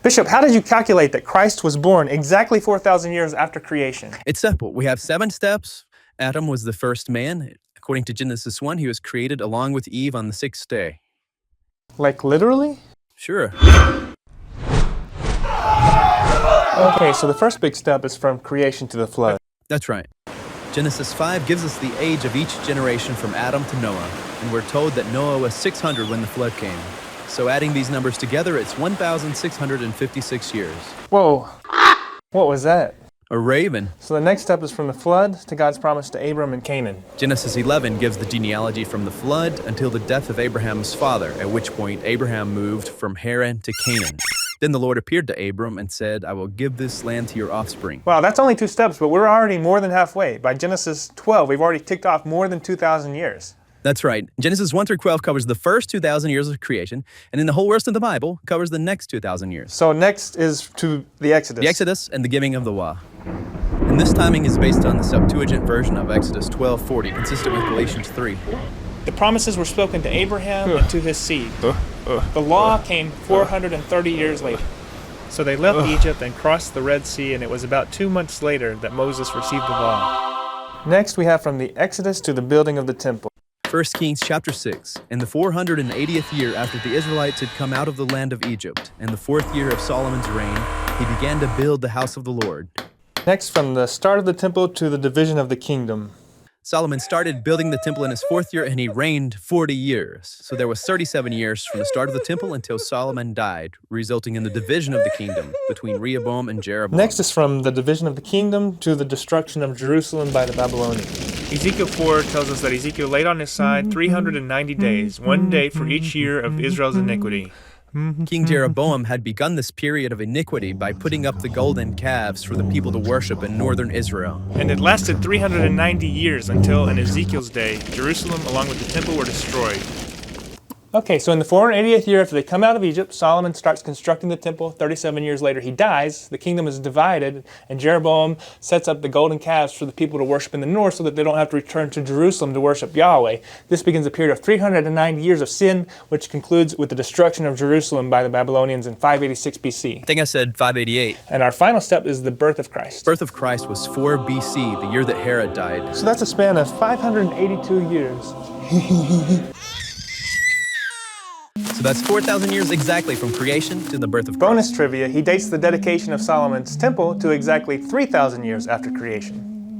Bishop, how did you calculate that Christ was born exactly 4,000 years after creation? It's simple. We have 7 steps. Adam was the first man. According to Genesis 1, he was created along with Eve on the 6th day. Like literally? Sure. Okay, so the first big step is from creation to the flood. That's right. Genesis 5 gives us the age of each generation from Adam to Noah, and we're told that Noah was 600 when the flood came. So adding these numbers together, it's 1,656 years. Whoa, what was that? A raven. So the next step is from the flood to God's promise to Abram and Canaan. Genesis 11 gives the genealogy from the flood until the death of Abraham's father, at which point Abraham moved from Haran to Canaan. Then the Lord appeared to Abram and said, I will give this land to your offspring. Wow, that's only 2 steps, but we're already more than halfway. By Genesis 12, we've already ticked off more than 2,000 years. That's right. Genesis 1 through 12 covers the first 2,000 years of creation, and in the whole rest of the Bible covers the next 2,000 years. So next is to the Exodus. The Exodus and the giving of the law. And this timing is based on the Septuagint version of Exodus 12:40, consistent with Galatians 3. The promises were spoken to Abraham and to his seed. The law came 430 years later. So they left Egypt and crossed the Red Sea, and it was about 2 months later that Moses received the law. Next we have from the Exodus to the building of the temple. 1 Kings chapter 6. In the 480th year after the Israelites had come out of the land of Egypt, in the 4th year of Solomon's reign, he began to build the house of the Lord. Next, from the start of the temple to the division of the kingdom. Solomon started building the temple in his 4th year, and he reigned 40 years. So there was 37 years from the start of the temple until Solomon died, resulting in the division of the kingdom between Rehoboam and Jeroboam. Next is from the division of the kingdom to the destruction of Jerusalem by the Babylonians. Ezekiel 4 tells us that Ezekiel laid on his side 390 days, 1 day for each year of Israel's iniquity. King Jeroboam had begun this period of iniquity by putting up the golden calves for the people to worship in northern Israel. And it lasted 390 years until, in Ezekiel's day, Jerusalem along with the temple were destroyed. Okay, so in the 480th year after they come out of Egypt, Solomon starts constructing the temple. 37 years later, he dies. The kingdom is divided, and Jeroboam sets up the golden calves for the people to worship in the north so that they don't have to return to Jerusalem to worship Yahweh. This begins a period of 390 years of sin, which concludes with the destruction of Jerusalem by the Babylonians in 586 BC. I think I said 588. And our final step is the birth of Christ. Birth of Christ was 4 BC, the year that Herod died. So that's a span of 582 years. So that's 4,000 years exactly from creation to the birth of Christ. Bonus trivia, he dates the dedication of Solomon's temple to exactly 3,000 years after creation.